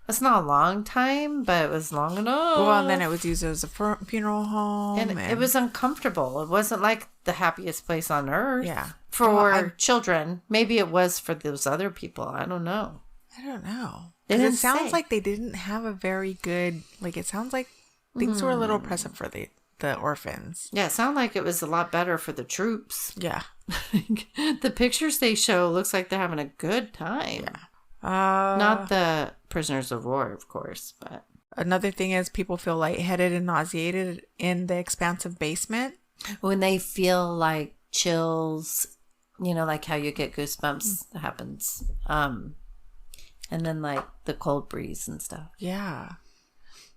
It's not a long time, but it was long enough. Well, and then it was used as a funeral home. And it was uncomfortable. It wasn't like the happiest place on earth. Yeah. For children. Maybe it was for those other people. I don't know. It sounds like they didn't have a very good... Like, it sounds like things were a little oppressive for the orphans. Yeah, it sounded like it was a lot better for the troops. Yeah. The pictures they show looks like they're having a good time. Yeah. Not the prisoners of war, of course, but... Another thing is people feel lightheaded and nauseated in the expansive basement. When they feel like chills, you know, like how you get goosebumps, that happens. And then like the cold breeze and stuff. Yeah.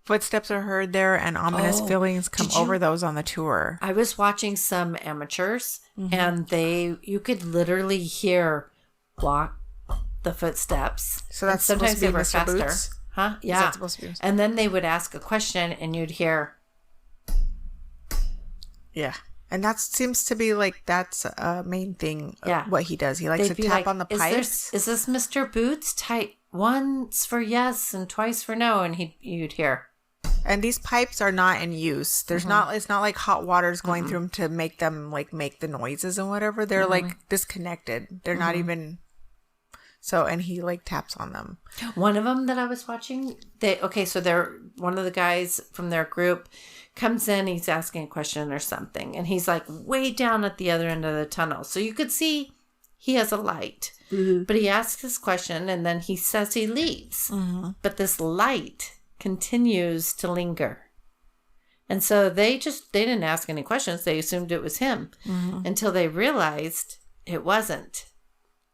Footsteps are heard there and ominous feelings come over those on the tour. I was watching some amateurs and you could literally hear the footsteps. So that's sometimes they were Mr. faster. Boots? Huh? Yeah. Is that supposed to be and then they would ask a question and you'd hear. Yeah. And that seems to be like that's a main thing of what he does. He likes to tap on the pipes. Is this Mr. Boots? Type once for yes and twice for no, and you'd hear. And these pipes are not in use. There's it's not like hot water's going through them to make them like make the noises and whatever. They're like disconnected. They're not even. So, and he like taps on them. One of them that I was watching, one of the guys from their group comes in, he's asking a question or something, and he's like way down at the other end of the tunnel. So you could see he has a light, but he asks his question and then he says he leaves. But this light continues to linger. And so they didn't ask any questions. They assumed it was him until they realized it wasn't.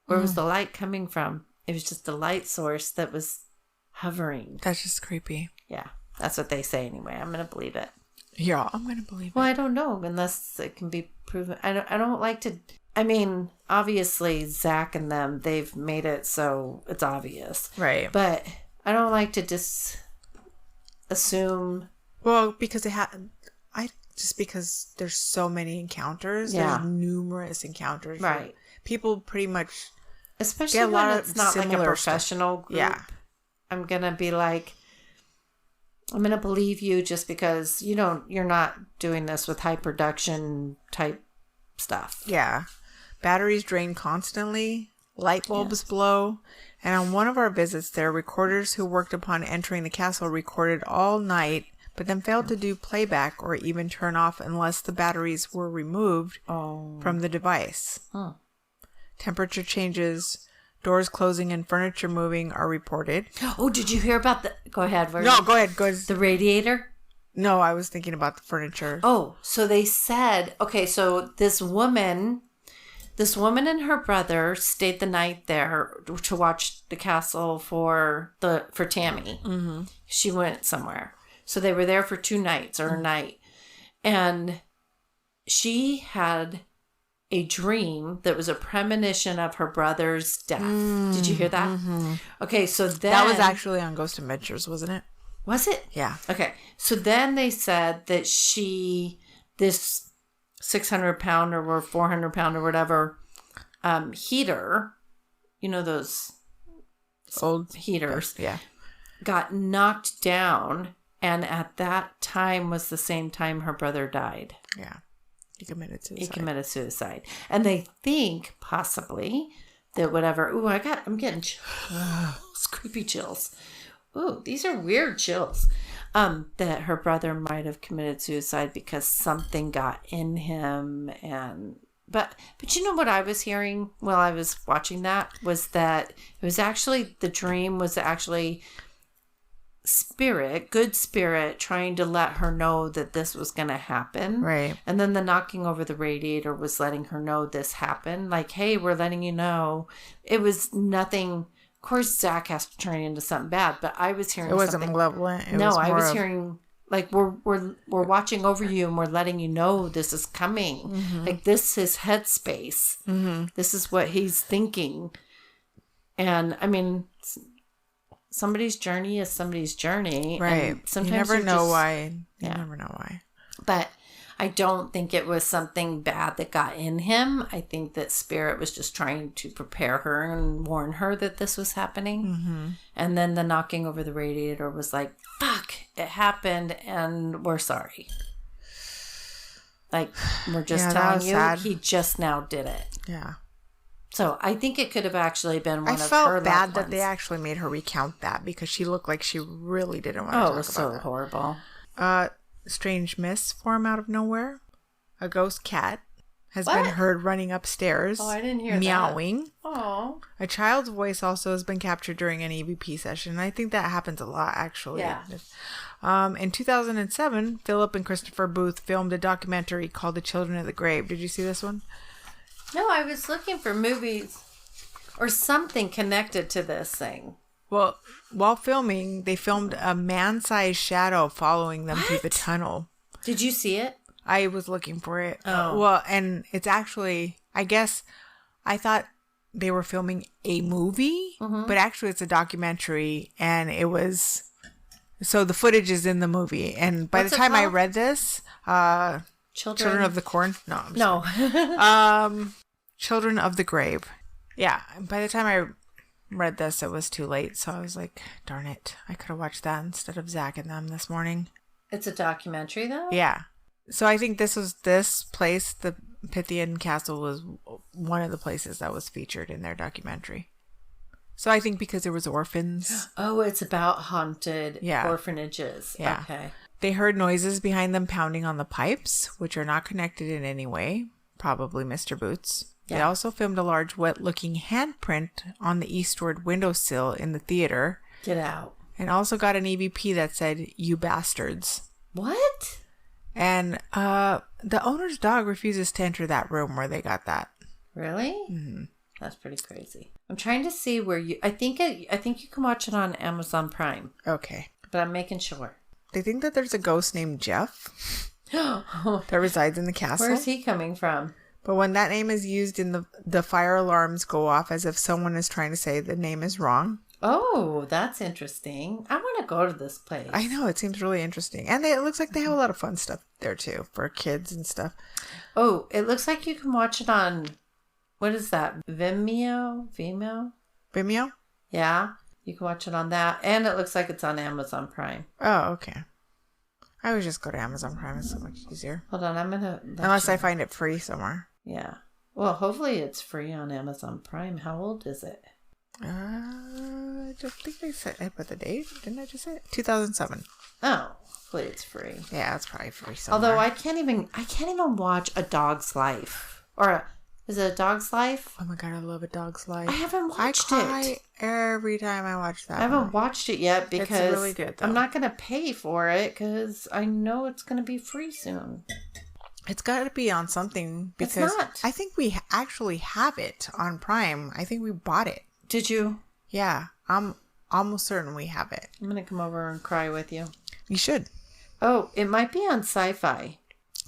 Where was the light coming from? It was just a light source that was hovering. That's just creepy. Yeah, that's what they say anyway. I'm going to believe it. Yeah, I'm going to believe it. Well, I don't know unless it can be proven. I don't like to... I mean, obviously, Zach and them, they've made it so it's obvious. Right. But I don't like to assume. Well, because because there's so many encounters. Yeah. There's numerous encounters. Right. People pretty much, especially get a lot when of it's not like a similar professional group. Yeah. I'm gonna be like, I'm gonna believe you just because you're not doing this with high production type stuff. Yeah. Batteries drain constantly. Light bulbs blow. And on one of our visits there, recorders who worked upon entering the castle recorded all night, but then failed to do playback or even turn off unless the batteries were removed from the device. Huh. Temperature changes, doors closing and furniture moving are reported. Oh, did you hear about the... Go ahead. No, go ahead. The radiator? No, I was thinking about the furniture. Oh, so they said... Okay, so this woman and her brother stayed the night there to watch the castle for Tammy. Mm-hmm. She went somewhere. So they were there for 2 nights or a night. And she had a dream that was a premonition of her brother's death. Did you hear that? Mm-hmm. Okay, so then... That was actually on Ghost Adventures, wasn't it? Was it? Yeah. Okay. So then they said that this 600-pound or 400-pound or whatever heater, those old heaters, yeah, got knocked down, and at that time was the same time her brother died. Yeah. He committed suicide. And they think possibly that whatever... Ooh, I'm getting chills. Creepy chills. Ooh, these are weird chills. That her brother might have committed suicide because something got in him. But you know what I was hearing while I was watching that was that it was actually... The dream was actually... good spirit trying to let her know that this was going to happen. Right. And then the knocking over the radiator was letting her know this happened. Like, hey, we're letting you know. It was nothing. Of course, Zach has to turn into something bad, but I was hearing something. It wasn't malevolent. I was hearing, like, we're watching over you and we're letting you know this is coming. Mm-hmm. Like, this is headspace. Mm-hmm. This is what he's thinking. And, I mean... Somebody's journey is somebody's journey. Right. And sometimes you never know why. You never know why. But I don't think it was something bad that got in him. I think that Spirit was just trying to prepare her and warn her that this was happening. Mm-hmm. And then the knocking over the radiator was like, fuck, it happened and we're sorry. Like, we're just telling you, sad. He just now did it. Yeah. So I think it could have actually been one of her loved ones. I felt bad that they actually made her recount that because she looked like she really didn't want to talk about it. Oh, it was so horrible. Strange mists form out of nowhere. A ghost cat has been heard running upstairs. Oh, I didn't hear meowing. That. Oh. A child's voice also has been captured during an EVP session. I think that happens a lot, actually. Yeah. In 2007, Philip and Christopher Booth filmed a documentary called The Children of the Grave. Did you see this one? No, I was looking for movies or something connected to this thing. Well, while filming, they filmed a man-sized shadow following them through the tunnel. Did you see it? I was looking for it. Oh. Well, and it's actually, I guess, I thought they were filming a movie, but actually it's a documentary, and it was, so the footage is in the movie. And by the time I read this, Children of the Corn? No. Children of the Grave. Yeah. By the time I read this, it was too late. So I was like, darn it. I could have watched that instead of Zach and them this morning. It's a documentary, though? Yeah. So I think this place, the Pythian Castle, was one of the places that was featured in their documentary. So I think because there was orphans. Oh, it's about haunted orphanages. Yeah. Okay. They heard noises behind them pounding on the pipes, which are not connected in any way. Probably Mr. Boots. Yeah. They also filmed a large wet-looking handprint on the eastward windowsill in the theater. Get out. And also got an EVP that said, "You bastards." What? And the owner's dog refuses to enter that room where they got that. Really? Mm-hmm. That's pretty crazy. I'm trying to see where you... I think you can watch it on Amazon Prime. Okay. But I'm making sure. They think that there's a ghost named Jeff that resides in the castle. Where's he coming from? But when that name is used in the fire alarms go off as if someone is trying to say the name is wrong. Oh, that's interesting. I want to go to this place. I know, it seems really interesting. And it looks like they have a lot of fun stuff there too for kids and stuff. Oh, it looks like you can watch it on, what is that? Vimeo? Vimeo? Yeah, you can watch it on that. And it looks like it's on Amazon Prime. Oh, okay. I always just go to Amazon Prime. It's so much easier. Hold on, I'm going to... Unless I find it free somewhere. Yeah. Well, hopefully it's free on Amazon Prime. How old is it? I just think I put the date. Didn't I just say it? 2007. Oh, hopefully it's free. Yeah, it's probably free somewhere. Although I can't even watch A Dog's Life. Is it A Dog's Life? Oh my God, I love A Dog's Life. I haven't watched it. I cry every time I watch that. I haven't watched it yet because it's really good, though. I'm not going to pay for it because I know it's going to be free soon. It's got to be on something because It's not. I think we actually have it on Prime. I think we bought it. Did you? Yeah, I'm almost certain we have it. I'm going to come over and cry with you. You should. Oh, it might be on Sci-Fi.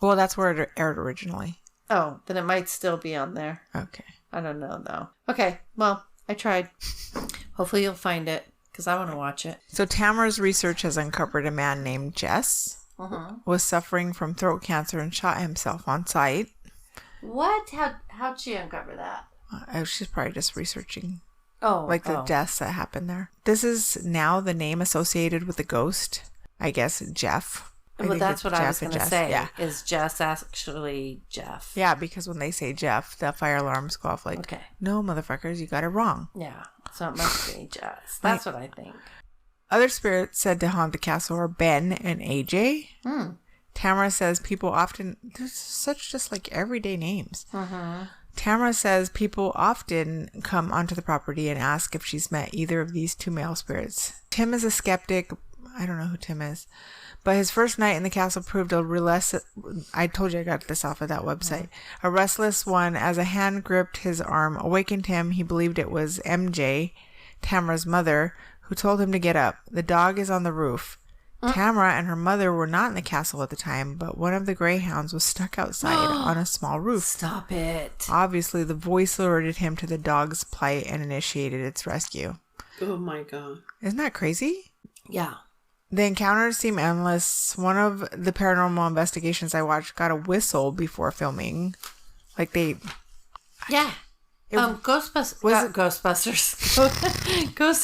Well, that's where it aired originally. Oh, then it might still be on there. Okay. I don't know, though. Okay, well, I tried. Hopefully you'll find it, because I want to watch it. So Tamara's research has uncovered a man named Jess was suffering from throat cancer and shot himself on site. What? How'd she uncover that? She's probably just researching the deaths that happened there. This is now the name associated with the ghost. I guess Jeff. Well, that's what I was going to say. Yeah. Is Jess actually Jeff? Yeah, because when they say Jeff, the fire alarms go off like, okay. No, motherfuckers, you got it wrong. Yeah, so it must be Jess. That's what I think. Other spirits said to haunt the castle are Ben and AJ. Tamara says people often, there's such just like everyday names. Tamara says people often come onto the property and ask if she's met either of these two male spirits. Tim is a skeptic. I don't know who Tim is. But his first night in the castle proved I told you I got this off of that website. A restless one, as a hand gripped his arm, awakened him. He believed it was MJ, Tamara's mother, who told him to get up. The dog is on the roof. Tamara and her mother were not in the castle at the time, but one of the greyhounds was stuck outside on a small roof. Stop it. Obviously, the voice alerted him to the dog's plight and initiated its rescue. Oh my God. Isn't that crazy? Yeah. The encounters seem endless. One of the paranormal investigations I watched got a whistle before filming. Like they... Yeah. Ghostbusters. Ghost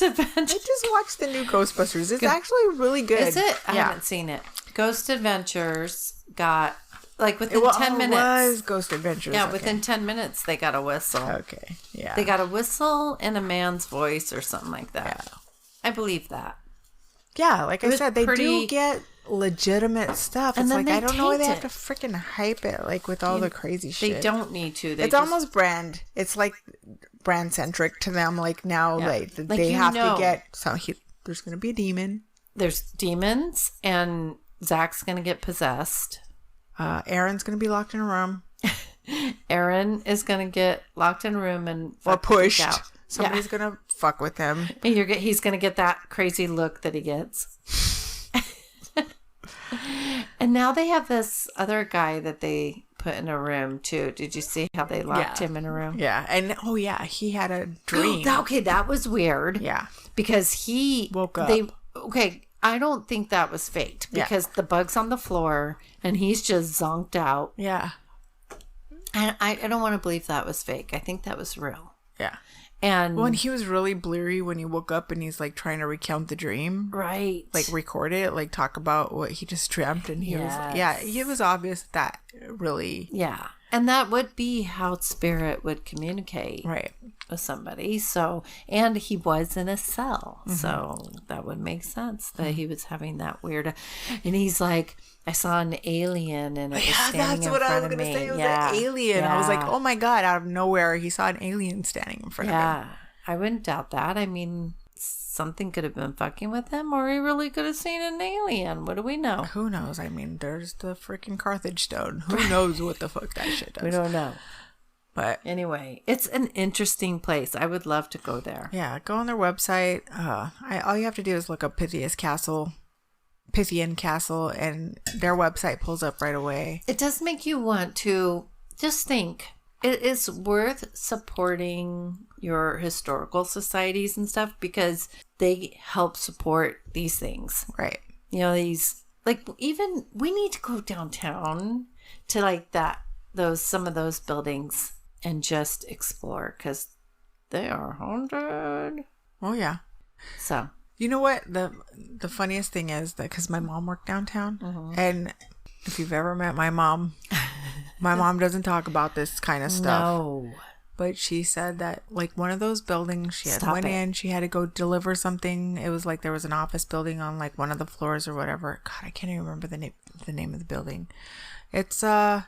Adventures. I just watched the new Ghostbusters. It's actually really good. Is it? I haven't seen it. Ghost Adventures got, like, within 10 minutes. It was Ghost Adventures. Yeah, okay. Within 10 minutes, they got a whistle. Okay, yeah. They got a whistle and a man's voice or something like that. Yeah. I believe that. Yeah, like I said, they do get legitimate stuff. It's like, I don't know why they have to freaking hype it, like, with all the crazy shit. They don't need to. It's almost brand. It's like brand centric to them. Like now, like they have to get there's going to be a demon. There's demons, and Zach's going to get possessed. Aaron's going to be locked in a room. Aaron is going to get locked in a room and pushed. Out. Somebody's going to fuck with him. He's going to get that crazy look that he gets. And now they have this other guy that they put in a room too. Did you see how they locked him in a room? Yeah. And he had a dream. Okay, that was weird. Yeah. Because he woke up. I don't think that was faked because the bug's on the floor and he's just zonked out. Yeah. And I don't want to believe that was fake. I think that was real. Yeah. And when he was really bleary when he woke up and he's like trying to recount the dream. Right. Like record it, like talk about what he just dreamt. And he was, it was obvious that really. Yeah. And that would be how spirit would communicate. Right. With somebody. So, and he was in a cell. Mm-hmm. So that would make sense that he was having that weird, and he's like, I saw an alien and it was standing in front of me. That's what I was going to say. It was an alien. Yeah. I was like, oh my God, out of nowhere, he saw an alien standing in front of him. Yeah. I wouldn't doubt that. I mean, something could have been fucking with him, or he really could have seen an alien. What do we know? Who knows? I mean, there's the freaking Carthage stone. Who knows what the fuck that shit does? We don't know. But anyway, it's an interesting place. I would love to go there. Yeah, go on their website. All you have to do is look up Pythian Castle, and their website pulls up right away. It does make you want to just think, it is worth supporting your historical societies and stuff because they help support these things. Right. You know, these, like, even we need to go downtown to like some of those buildings and just explore because they are haunted. Oh, yeah. So, you know what? The funniest thing is that because my mom worked downtown, and if you've ever met my mom doesn't talk about this kind of stuff. No. But she said that, like, one of those buildings, she had in, she had to go deliver something. It was like there was an office building on, like, one of the floors or whatever. God, I can't even remember the name of the building. It's a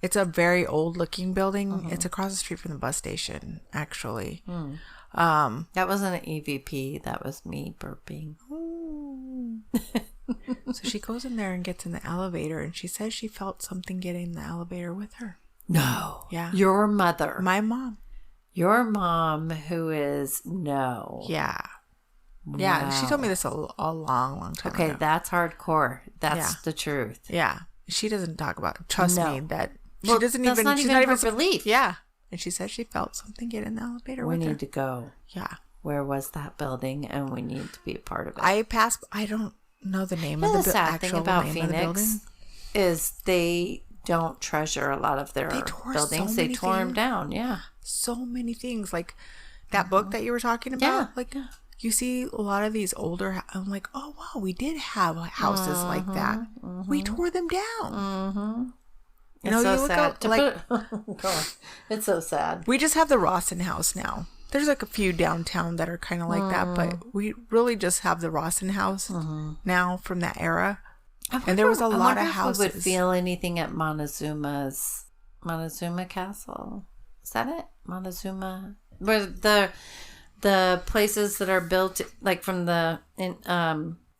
very old-looking building. It's across the street from the bus station, actually. That wasn't an EVP. That was me burping. So she goes in there and gets in the elevator, and she says she felt something get in the elevator with her. No. Yeah. Your mother. My mom. Your mom, who is no. Yeah. Wow. Yeah. She told me this a long time ago. Okay, that's hardcore. That's the truth. Yeah. She doesn't talk about it. Trust me that she well, doesn't that's even. Not she's even not her even belief. Yeah. And she said she felt something get in the elevator with her. We need to go. Yeah. Where was that building? And we need to be a part of it. I don't know the name of the building. The sad thing about Phoenix is they don't treasure a lot of their buildings. They tore them down. Yeah. So many things. Like that book that you were talking about. Yeah. Like you see a lot of these older. I'm like, oh wow, we did have houses like that. We tore them down. You know, it's so you look sad. out, like, Go on. It's so sad. We just have the Rawson House now. There's like a few downtown that are kind of like that, but we really just have the Rawson House now from that era. And there was a lot of houses. I wonder if we would feel anything at Montezuma Castle. Is that it? Montezuma, where the places that are built like from the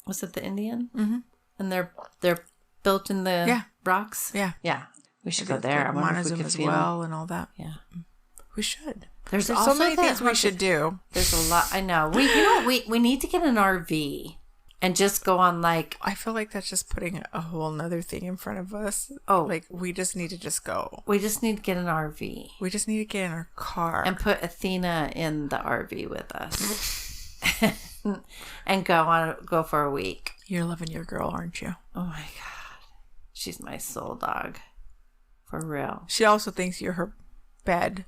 was it the Indian? And they're built in the rocks. Yeah. We should go there. I wonder if we could as well and all that. Yeah, we should. There's so many things we should do. There's a lot. I know. We need to get an RV and just go on like. I feel like that's just putting a whole nother thing in front of us. Oh, like we just need to just go. We just need to get an RV. We just need to get in our car and put Athena in the RV with us, and go for a week. You're loving your girl, aren't you? Oh my god, she's my soul dog, for real. She also thinks you're her bed.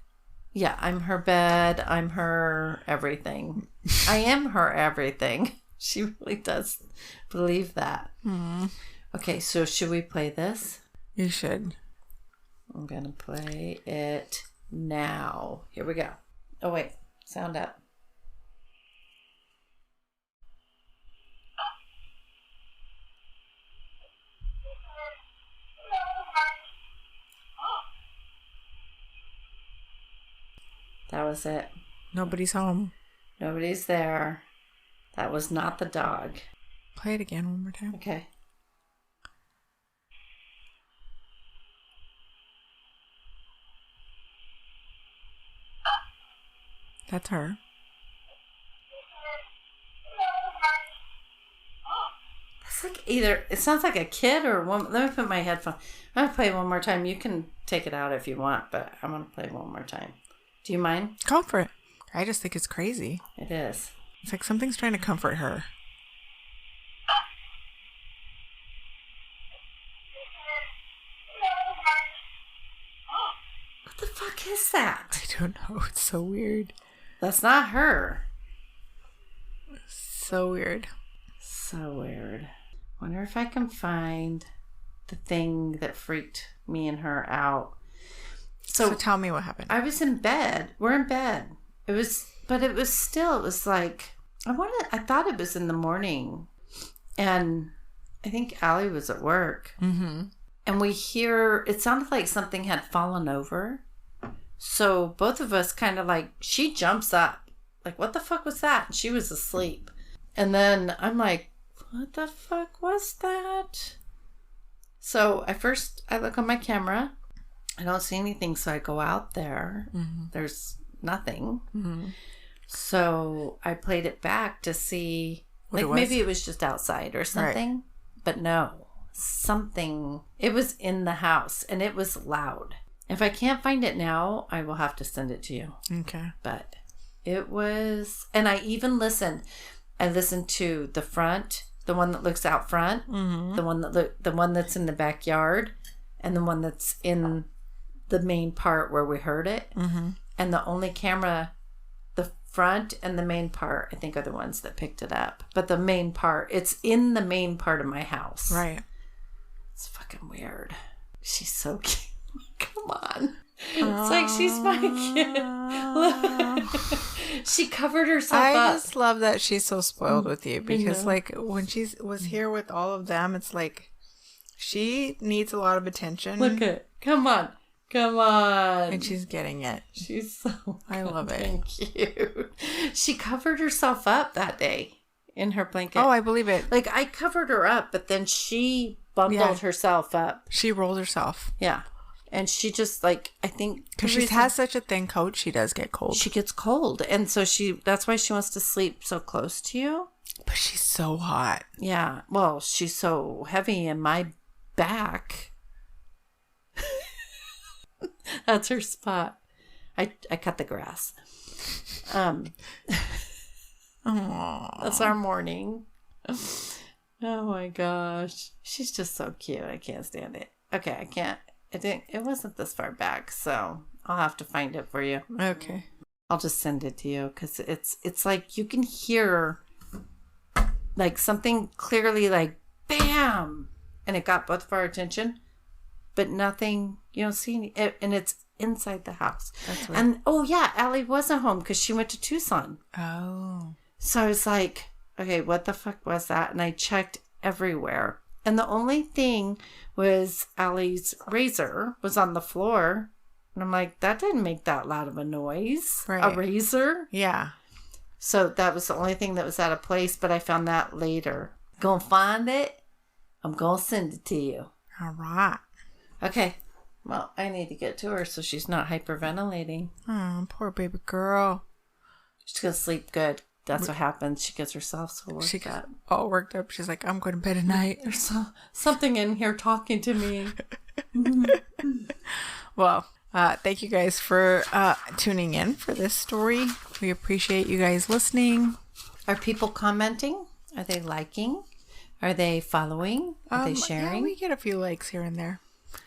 Yeah, I'm her bed. I'm her everything. I am her everything. She really does believe that. Okay, so should we play this? You should. I'm going to play it now. Here we go. Oh, wait. Sound up. That was it. Nobody's home. Nobody's there. That was not the dog. Play it again one more time. Okay. That's her. It's like either, it sounds like a kid or a woman. Let me put my headphone. I'm going to play it one more time. You can take it out if you want, but I'm going to play it one more time. Do you mind? Go for it. I just think it's crazy. It is. It's like something's trying to comfort her. What the fuck is that? I don't know. It's so weird. That's not her. So weird. So weird. Wonder if I can find the thing that freaked me and her out. So tell me what happened. I was in bed. We're in bed. It was like, I thought it was in the morning. And I think Allie was at work. Mm-hmm. And it sounded like something had fallen over. So both of us kind of like, she jumps up. Like, what the fuck was that? And she was asleep. And then I'm like, what the fuck was that? So I look on my camera. I don't see anything, so I go out there. Mm-hmm. There's nothing. Mm-hmm. So I played it back to see, maybe it was just outside or something. Right. But no, something. It was in the house, and it was loud. If I can't find it now, I will have to send it to you. Okay. But it was, and I even listened. I listened to the front, the one that looks out front, the one that's in the backyard, and the one that's in the main part where we heard it. And the only camera, the front and the main part, I think are the ones that picked it up. But the main part, it's in the main part of my house. Right. It's fucking weird. She's so cute. Come on. It's like she's my kid. She covered herself up. I just love that she's so spoiled with you, because like when she was here with all of them, it's like she needs a lot of attention. Look at, come on. And she's getting it. She's so I love it. and cute. She covered herself up that day in her blanket. Oh, I believe it. Like I covered her up, but then she bundled herself up. She rolled herself. Yeah. And she just like, I think because she has such a thin coat, she does get cold. She gets cold. And so that's why she wants to sleep so close to you. But she's so hot. Yeah. Well, she's so heavy in my back. That's her spot. I cut the grass. That's our morning. Oh my gosh. She's just so cute. I can't stand it. Okay, I can't. It wasn't this far back, so I'll have to find it for you. Okay. I'll just send it to you because it's like you can hear like something clearly like bam, and it got both of our attention, but nothing, you don't see any, and it's inside the house. That's weird. And oh yeah, Allie wasn't home because she went to Tucson. Oh. So I was like, okay, what the fuck was that? And I checked everywhere. And the only thing was Allie's razor was on the floor. And I'm like, that didn't make that loud of a noise. Right. A razor? Yeah. So that was the only thing that was out of place, but I found that later. Gonna find it. I'm gonna send it to you. All right. Okay. Well, I need to get to her so she's not hyperventilating. Oh, poor baby girl. She's gonna sleep good. That's what happens. She gets herself so worked up. All worked up. She's like, I'm going to bed at night. There's something in here talking to me. Well, thank you guys for tuning in for this story. We appreciate you guys listening. Are people commenting? Are they liking? Are they following? Are they sharing? Yeah, we get a few likes here and there.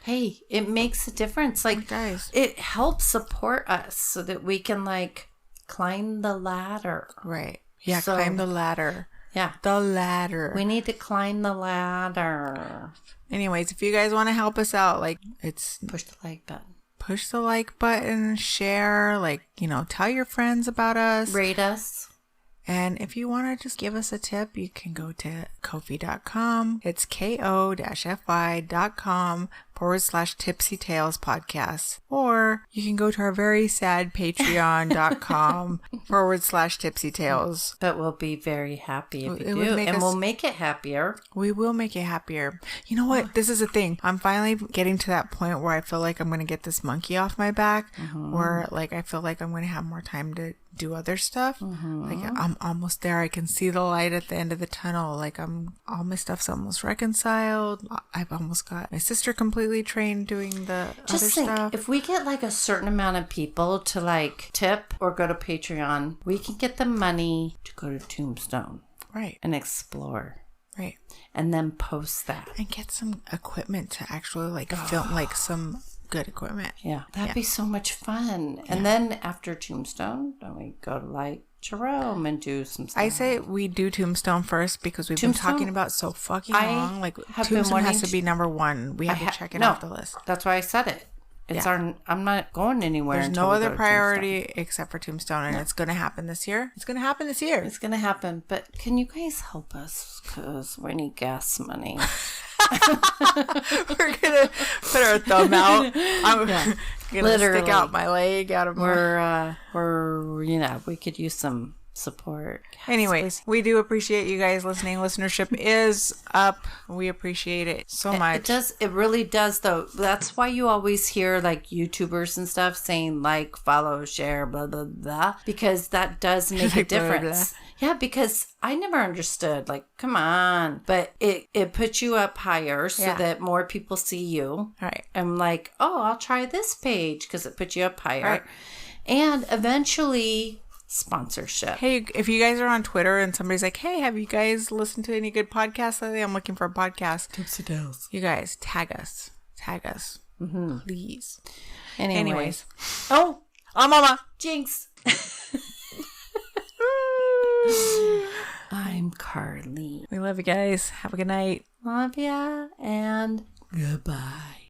Hey, it makes a difference. Like, guys, it helps support us so that we can like climb the ladder. Right. Yeah, so, climb the ladder. Yeah. The ladder. We need to climb the ladder. Anyways, if you guys want to help us out, like, it's... Push the like button. Push the like button, share, like, tell your friends about us. Rate us. And if you want to just give us a tip, you can go to Ko-fi.com. It's ko-fi.com/Tipsy Tales Podcast. Or you can go to our very sad Patreon.com/Tipsy Tales. But we'll be very happy if you do. And we'll make it happier. We will make it happier. You know what? This is the thing. I'm finally getting to that point where I feel like I'm going to get this monkey off my back. Where like I feel like I'm going to have more time to do other stuff. Like I'm almost there. I can see the light at the end of the tunnel. Like all my stuff's almost reconciled. I've almost got my sister completely trained doing the just other think, stuff. If we get like a certain amount of people to like tip or go to Patreon, we can get the money to go to Tombstone. Right. And explore. Right. And then post that. And get some equipment to actually like film like some good equipment. Yeah. That'd be so much fun. And then after Tombstone, then we go to like Jerome and do some stuff. I say we do Tombstone first because we've been talking about so fucking long. Like Tombstone has to be number one. We have to check it off the list. That's why I said it. It's I'm not going anywhere. There's no other priority except for Tombstone, and it's going to happen this year. It's going to happen this year. It's going to happen. But can you guys help us? Because we need gas money. We're gonna put our thumb out. I'm gonna stick out my leg out of we're we could use some support. Yes, Anyways, please. we do appreciate you guys listening. Listenership is up. We appreciate it so much. It does. It really does, though. That's why you always hear like YouTubers and stuff saying like, follow, share, blah, blah, blah. Because that does make a difference. Blah, blah. Yeah, because I never understood. Like, come on. But it puts you up higher so that more people see you. All right. I'm like, oh, I'll try this page because it puts you up higher. Right. And eventually... sponsorship. Hey, if you guys are on Twitter and somebody's like, hey, have you guys listened to any good podcasts lately? I'm looking for a podcast. Tipsy Tales. You guys, tag us. Mm-hmm. Please. Anyways. Oh, Mama. Jinx. I'm Carlene. We love you guys. Have a good night. Love ya. And goodbye.